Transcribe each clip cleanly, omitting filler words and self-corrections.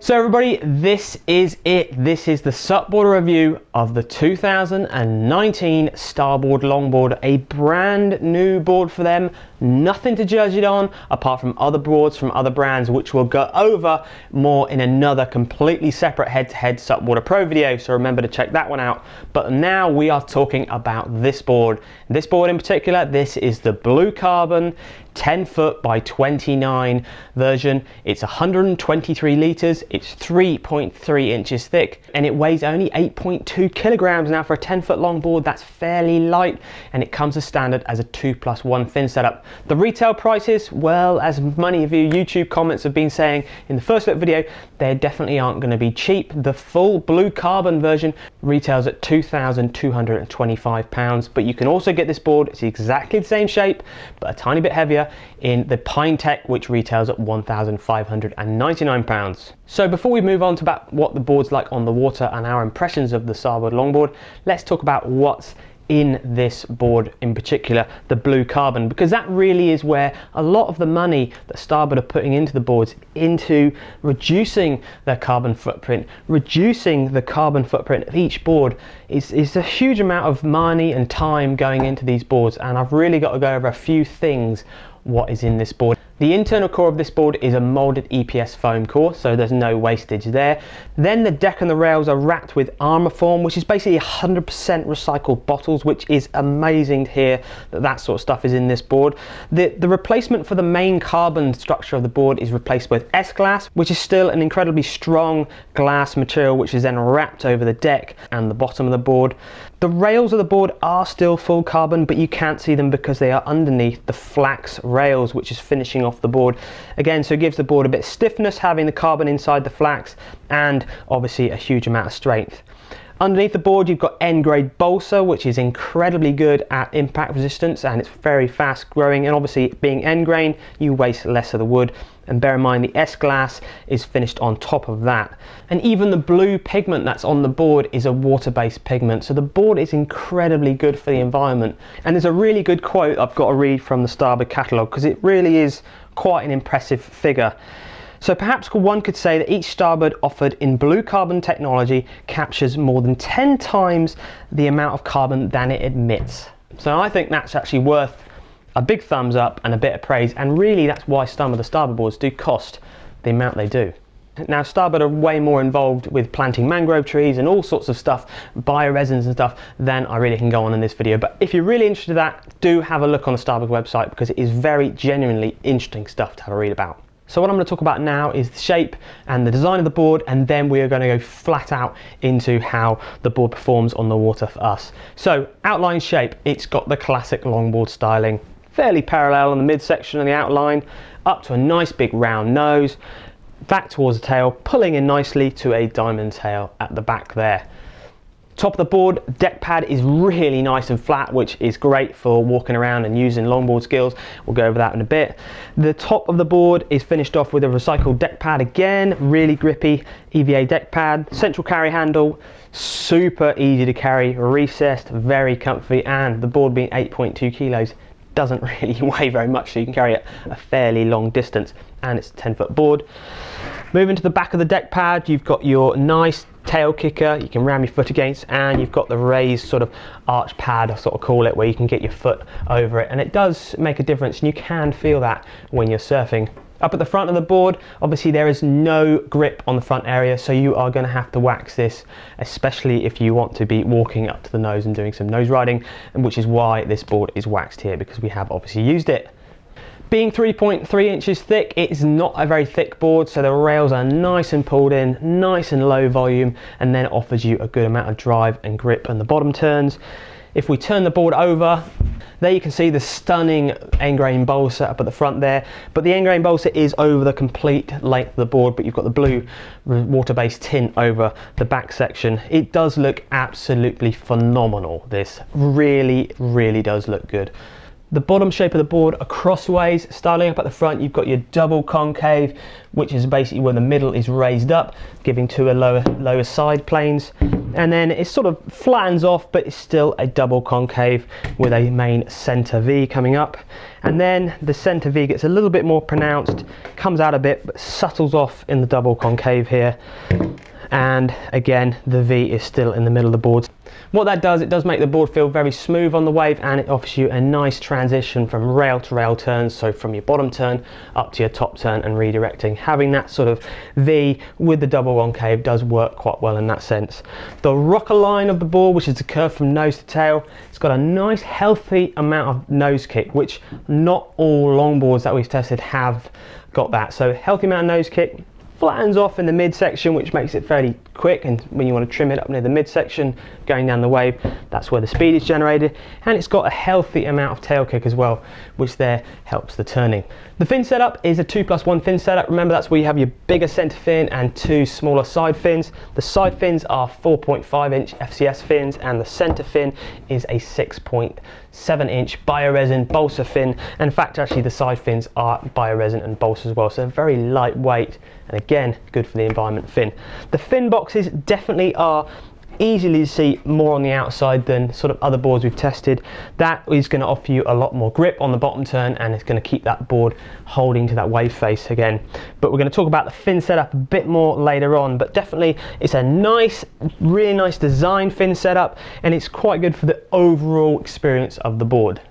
So everybody, this is it. This is the SUPboarder review of the 2019 Starboard Longboard, a brand new board for them. Nothing to judge it on apart from other boards from other brands, which we'll go over more in another completely separate head-to-head SUPboarder Pro video, so remember to check that one out. But now we are talking about this board. This board in particular, this is the blue carbon 10 foot by 29 version. It's 123 litres, it's 3.3 inches thick, and it weighs only 8.2 kilograms. Now for a 10 foot long board, that's fairly light, and it comes as standard as a 2+1 fin setup. The retail prices, well, as many of you YouTube comments have been saying in the first look video, they definitely aren't going to be cheap. The full blue carbon version retails at £2,225, but you can also get this board, it's exactly the same shape, but a tiny bit heavier, in the Pine Tech, which retails at £1,599. So before we move on to about what the board's like on the water and our impressions of the Starboard Longboard, let's talk about what's in this board in particular, the blue carbon, because that really is where a lot of the money that Starboard are putting into the boards, into reducing their carbon footprint, reducing the carbon footprint of each board is a huge amount of money and time going into these boards. And I've really got to go over a few things what is in this board. The internal core of this board is a molded EPS foam core, so there's no wastage there. Then the deck and the rails are wrapped with armor foam, which is basically 100% recycled bottles, which is amazing to hear that that sort of stuff is in this board. The replacement for the main carbon structure of the board is replaced with S-glass, which is still an incredibly strong glass material, which is then wrapped over the deck and the bottom of the board. The rails of the board are still full carbon, but you can't see them because they are underneath the flax rails, which is finishing off the board again, so it gives the board a bit of stiffness having the carbon inside the flax, and obviously a huge amount of strength. Underneath the board you've got N-grade balsa, which is incredibly good at impact resistance, and it's very fast growing, and obviously being N-grain you waste less of the wood. And bear in mind the S-glass is finished on top of that. And even the blue pigment that's on the board is a water-based pigment, so the board is incredibly good for the environment. And there's a really good quote I've got to read from the Starboard catalogue, because it really is quite an impressive figure. So perhaps one could say that each starboard offered in blue carbon technology captures more than 10 times the amount of carbon than it emits. So I think that's actually worth a big thumbs up and a bit of praise, and really that's why some of the starboard boards do cost the amount they do. Now Starboard are way more involved with planting mangrove trees and all sorts of stuff, bioresins and stuff, than I really can go on in this video. But if you're really interested in that, do have a look on the Starboard website, because it is very genuinely interesting stuff to have a read about. So what I'm going to talk about now is the shape and the design of the board, and then we are going to go flat out into how the board performs on the water for us. So outline shape, it's got the classic longboard styling, fairly parallel on the midsection and the outline, up to a nice big round nose, back towards the tail, pulling in nicely to a diamond tail at the back there. Top of the board, deck pad is really nice and flat, which is great for walking around and using longboard skills. We'll go over that in a bit. The top of the board is finished off with a recycled deck pad again, really grippy EVA deck pad. Central carry handle, super easy to carry, recessed, very comfy, and the board being 8.2 kilos doesn't really weigh very much, so you can carry it a fairly long distance, and it's a 10 foot board. Moving to the back of the deck pad, you've got your nice tail kicker you can ram your foot against, and you've got the raised sort of arch pad, I sort of call it, where you can get your foot over it, and it does make a difference, and you can feel that when you're surfing. Up at the front of the board, obviously there is no grip on the front area, so you are going to have to wax this, especially if you want to be walking up to the nose and doing some nose riding, and which is why this board is waxed here, because we have obviously used it. Being 3.3 inches thick, it is not a very thick board, so the rails are nice and pulled in, nice and low volume, and then it offers you a good amount of drive and grip on the bottom turns. If we turn the board over, there you can see the stunning N-grain balsa up at the front there, but the N-grain balsa is over the complete length of the board, but you've got the blue water-based tint over the back section. It does look absolutely phenomenal. This really does look good. The bottom shape of the board are crossways. Starting up at the front, you've got your double concave, which is basically where the middle is raised up, giving two lower side planes. And then it sort of flattens off, but it's still a double concave with a main center V coming up. And then the center V gets a little bit more pronounced, comes out a bit, but settles off in the double concave here. And again, the V is still in the middle of the board. What that does, it does make the board feel very smooth on the wave, and it offers you a nice transition from rail to rail turns, so from your bottom turn up to your top turn and redirecting. Having that sort of V with the double concave does work quite well in that sense. The rocker line of the board, which is the curve from nose to tail, it's got a nice healthy amount of nose kick, which not all longboards that we've tested have got that. So healthy amount of nose kick, flattens off in the midsection, which makes it fairly quick, and when you want to trim it up near the midsection going down the wave, that's where the speed is generated. And it's got a healthy amount of tail kick as well, which there helps the turning. The fin setup is a 2+1 fin setup. Remember, that's where you have your bigger center fin and two smaller side fins. The side fins are 4.5-inch FCS fins, and the center fin is a 6.7-inch bioresin balsa fin. And in fact, actually the side fins are bioresin and balsa as well, so they're very lightweight, and again, good for the environment fin. The fin boxes definitely are easily to see more on the outside than sort of other boards we've tested. That is going to offer you a lot more grip on the bottom turn, and it's going to keep that board holding to that wave face again. But we're going to talk about the fin setup a bit more later on, but definitely it's a nice, really nice design fin setup, and it's quite good for the overall experience of the board.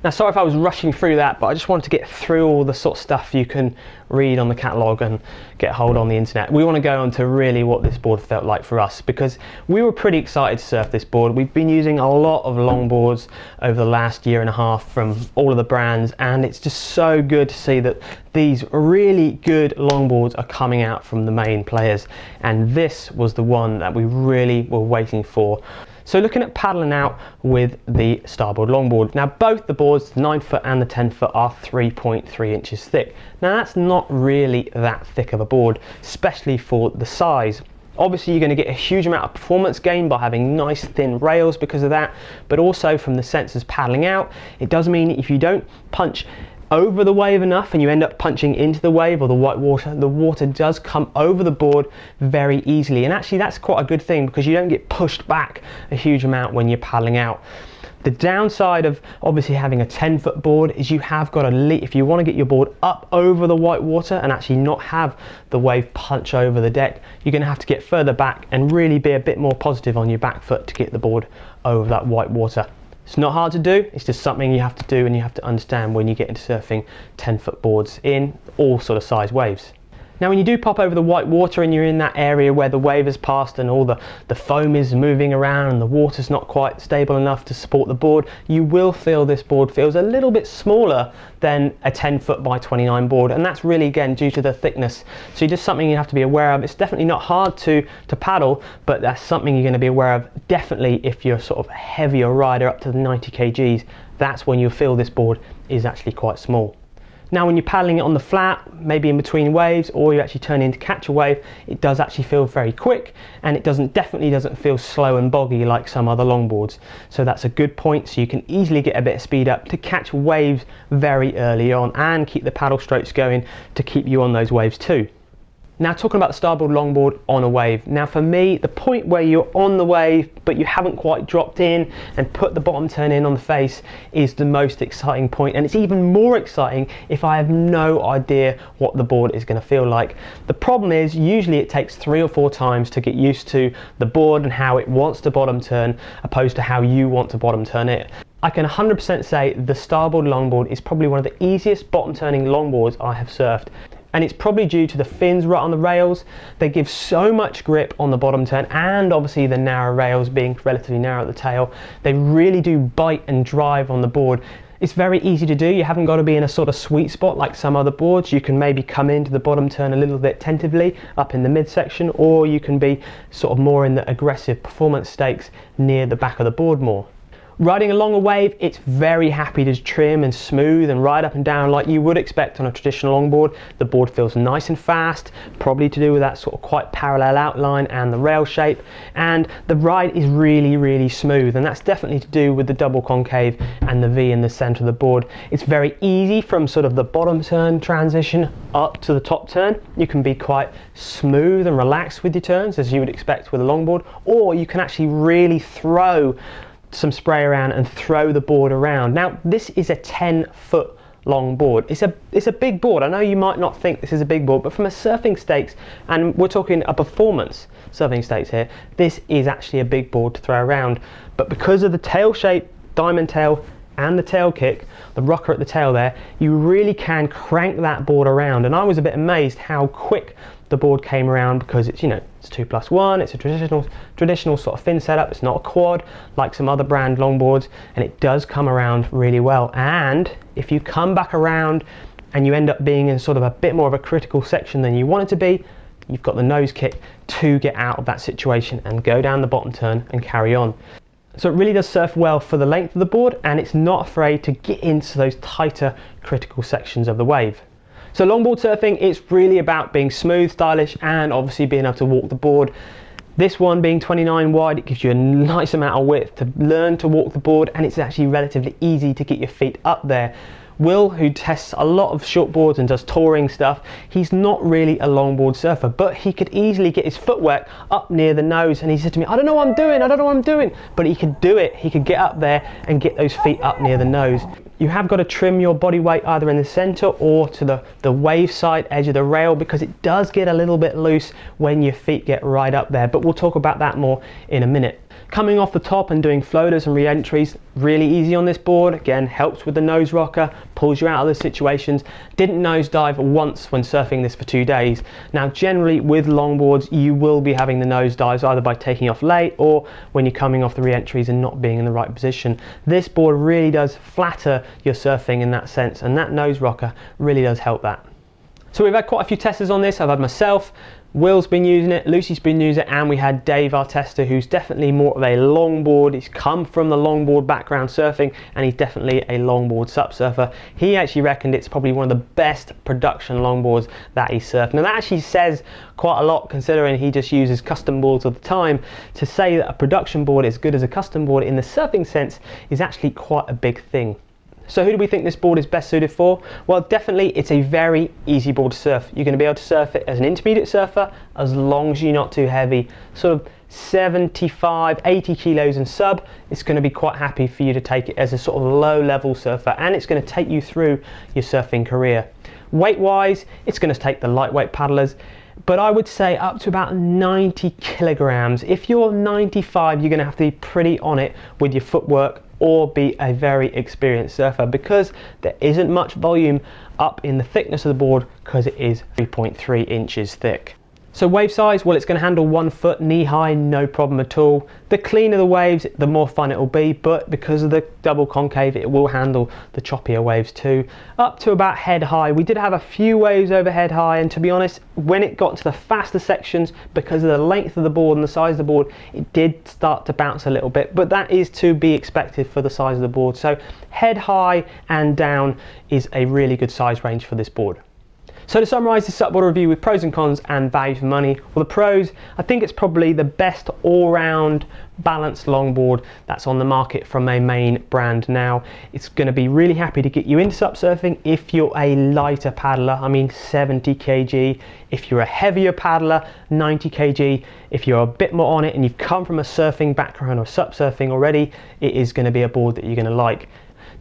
Now, sorry if I was rushing through that, but I just wanted to get through all the sort of stuff you can read on the catalogue and get hold on the internet. We want to go on to really what this board felt like for us, because we were pretty excited to surf this board. We've been using a lot of longboards over the last year and a half from all of the brands, and it's just so good to see that these really good longboards are coming out from the main players, and this was the one that we really were waiting for. So looking at paddling out with the Starboard Longboard. Now both the boards, the 9-foot and the 10-foot, are 3.3 inches thick. Now that's not really that thick of a board, especially for the size. Obviously you're going to get a huge amount of performance gain by having nice thin rails because of that, but also from the sensors paddling out, it does mean if you don't punch over the wave enough and you end up punching into the wave or the white water, the water does come over the board very easily. And actually that's quite a good thing, because you don't get pushed back a huge amount when you're paddling out. The downside of obviously having a 10-foot board is you have got to, if you want to get your board up over the white water and actually not have the wave punch over the deck, you're going to have to get further back and really be a bit more positive on your back foot to get the board over that white water. It's not hard to do, it's just something you have to do and you have to understand when you get into surfing 10-foot boards in all sort of size waves. Now when you do pop over the white water and you're in that area where the wave has passed and all the foam is moving around and the water's not quite stable enough to support the board, you will feel this board feels a little bit smaller than a 10-foot by 29 board, and that's really again due to the thickness. So just something you have to be aware of. It's definitely not hard to paddle, but that's something you're going to be aware of definitely if you're sort of a heavier rider up to the 90 kgs. That's when you'll feel this board is actually quite small. Now when you're paddling it on the flat, maybe in between waves, or you actually turn in to catch a wave, it does actually feel very quick, and it definitely doesn't feel slow and boggy like some other longboards. So that's a good point, so you can easily get a bit of speed up to catch waves very early on and keep the paddle strokes going to keep you on those waves too. Now talking about the Starboard Longboard on a wave. Now for me, the point where you're on the wave but you haven't quite dropped in and put the bottom turn in on the face is the most exciting point, and it's even more exciting if I have no idea what the board is going to feel like. The problem is usually it takes 3 or 4 times to get used to the board and how it wants to bottom turn opposed to how you want to bottom turn it. I can 100% say the Starboard Longboard is probably one of the easiest bottom turning longboards I have surfed. And it's probably due to the fins right on the rails. They give so much grip on the bottom turn, and obviously the narrow rails being relatively narrow at the tail. They really do bite and drive on the board. It's very easy to do. You haven't got to be in a sort of sweet spot like some other boards. You can maybe come into the bottom turn a little bit tentatively up in the midsection, or you can be sort of more in the aggressive performance stakes near the back of the board more. Riding along a wave, it's very happy to trim and smooth and ride up and down like you would expect on a traditional longboard. The board feels nice and fast, probably to do with that sort of quite parallel outline and the rail shape, and the ride is really smooth, and that's definitely to do with the double concave and the V in the center of the board. It's very easy from sort of the bottom turn transition up to the top turn. You can be quite smooth and relaxed with your turns as you would expect with a longboard, or you can actually really throw some spray around and throw the board around. Now this is a 10-foot long board. It's a big board. I know you might not think this is a big board, but from a surfing stakes, and we're talking a performance surfing stakes here, this is actually a big board to throw around. But because of the tail shape, diamond tail, and the tail kick, the rocker at the tail there, you really can crank that board around. And I was a bit amazed how quick the board came around, because it's, you know, it's 2+1, it's a traditional sort of fin setup, it's not a quad like some other brand longboards, and it does come around really well. And if you come back around and you end up being in sort of a bit more of a critical section than you want it to be, you've got the nose kick to get out of that situation and go down the bottom turn and carry on. So it really does surf well for the length of the board, and it's not afraid to get into those tighter critical sections of the wave. So longboard surfing, it's really about being smooth, stylish, and obviously being able to walk the board. This one being 29 wide, it gives you a nice amount of width to learn to walk the board, and it's actually relatively easy to get your feet up there. Will, who tests a lot of short boards and does touring stuff, he's not really a longboard surfer, but he could easily get his footwork up near the nose, and he said to me, I don't know what I'm doing, but he could do it. He could get up there and get those feet up near the nose. You have got to trim your body weight either in the center or to the wave side edge of the rail, because it does get a little bit loose when your feet get right up there, but we'll talk about that more in a minute. Coming off the top and doing floaters and re-entries, really easy on this board. Again, helps with the nose rocker, pulls you out of the situations. Didn't nosedive once when surfing this for 2 days. Now generally with longboards, you will be having the nosedives either by taking off late or when you're coming off the re-entries and not being in the right position. This board really does flatter your surfing in that sense, and that nose rocker really does help that. So we've had quite a few testers on this. I've had myself, Will's been using it, Lucy's been using it, and we had Dave, our tester, who's definitely more of a longboard. He's come from the longboard background surfing, and he's definitely a longboard SUP surfer. He actually reckoned it's probably one of the best production longboards that he's surfed. Now that actually says quite a lot, considering he just uses custom boards all the time. To say that a production board is as good as a custom board in the surfing sense is actually quite a big thing. So who do we think this board is best suited for? Well, definitely it's a very easy board to surf. You're going to be able to surf it as an intermediate surfer, as long as you're not too heavy. Sort of 75, 80 kilos and sub, it's going to be quite happy for you to take it as a sort of low level surfer, and it's going to take you through your surfing career. Weight wise, it's going to take the lightweight paddlers, but I would say up to about 90 kilograms. If you're 95, you're going to have to be pretty on it with your footwork, or be a very experienced surfer, because there isn't much volume up in the thickness of the board, because it is 3.3 inches thick. So wave size, well, it's going to handle 1 foot knee high, no problem at all. The cleaner the waves, the more fun it will be, but because of the double concave, it will handle the choppier waves too. Up to about head high. We did have a few waves over head high, and to be honest, when it got to the faster sections, because of the length of the board and the size of the board, it did start to bounce a little bit, but that is to be expected for the size of the board. So head high and down is a really good size range for this board. So to summarise this SUPboarder review with pros and cons and value for money, well, the pros, I think it's probably the best all-round balanced longboard that's on the market from a main brand now. It's going to be really happy to get you into SUP surfing if you're a lighter paddler, I mean 70 kg. If you're a heavier paddler, 90 kg. If you're a bit more on it and you've come from a surfing background or SUP surfing already, it is going to be a board that you're going to like.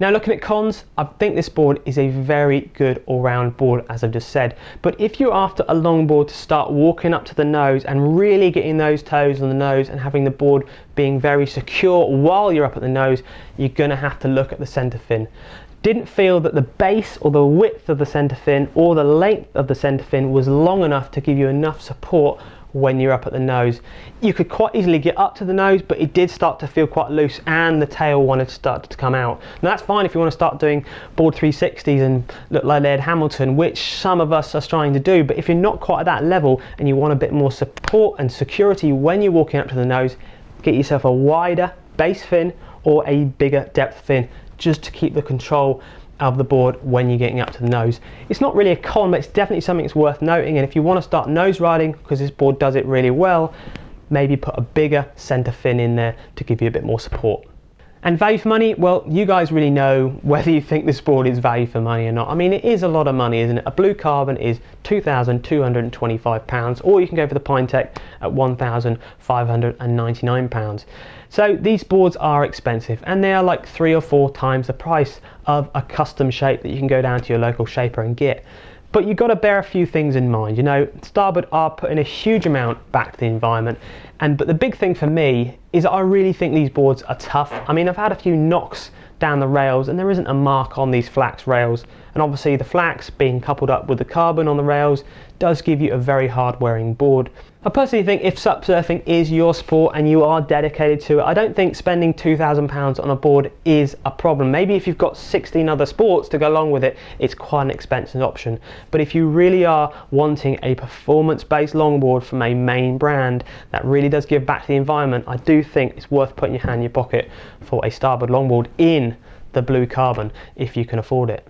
Now looking at cons, I think this board is a very good all-round board, as I've just said. But if you're after a longboard to start walking up to the nose and really getting those toes on the nose and having the board being very secure while you're up at the nose, you're going to have to look at the centre fin. Didn't feel that the base or the width of the centre fin or the length of the centre fin was long enough to give you enough support when you're up at the nose. You could quite easily get up to the nose, but it did start to feel quite loose and the tail wanted to start to come out. Now that's fine if you want to start doing board 360s and look like Laird Hamilton, which some of us are trying to do, but if you're not quite at that level and you want a bit more support and security when you're walking up to the nose, get yourself a wider base fin or a bigger depth fin, just to keep the control of the board when you're getting up to the nose. It's not really a con, but it's definitely something that's worth noting. And if you want to start nose riding, because this board does it really well, maybe put a bigger center fin in there to give you a bit more support. And value for money, well, you guys really know whether you think this board is value for money or not. I mean, it is a lot of money, isn't it? A blue carbon is £2,225, or you can go for the Pinetech at £1,599. So these boards are expensive, and they are like 3 or 4 times the price of a custom shape that you can go down to your local shaper and get. But you've got to bear a few things in mind. You know, Starboard are putting a huge amount back to the environment, but the big thing for me is I really think these boards are tough. I mean, I've had a few knocks down the rails and there isn't a mark on these flax rails, and obviously the flax being coupled up with the carbon on the rails does give you a very hard wearing board. I personally think if SUP surfing is your sport and you are dedicated to it, I don't think spending £2,000 on a board is a problem. Maybe if you've got 16 other sports to go along with it, it's quite an expensive option. But if you really are wanting a performance-based longboard from a main brand that really does give back to the environment, I do think it's worth putting your hand in your pocket for a Starboard longboard in the blue carbon if you can afford it.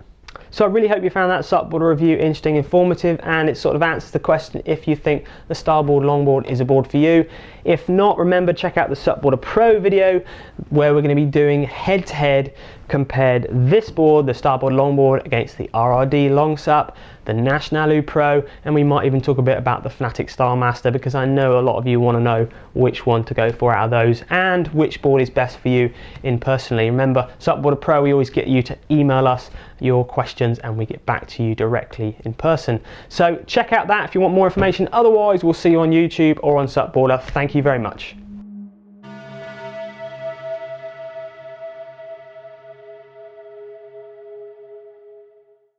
So I really hope you found that SUPboarder review interesting, informative, and it sort of answers the question if you think the Starboard Longboard is a board for you. If not, remember, check out the SUPboarder Pro video where we're going to be doing head-to-head, compared this board, the Starboard Longboard, against the RRD Long SUP, the Nationalu Pro, and we might even talk a bit about the Fnatic Starmaster, because I know a lot of you want to know which one to go for out of those and which board is best for you in personally. Remember, SUPboarder Pro, we always get you to email us your questions and we get back to you directly in person. So check out that if you want more information. Otherwise, we'll see you on YouTube or on SUPboarder. Thank you very much.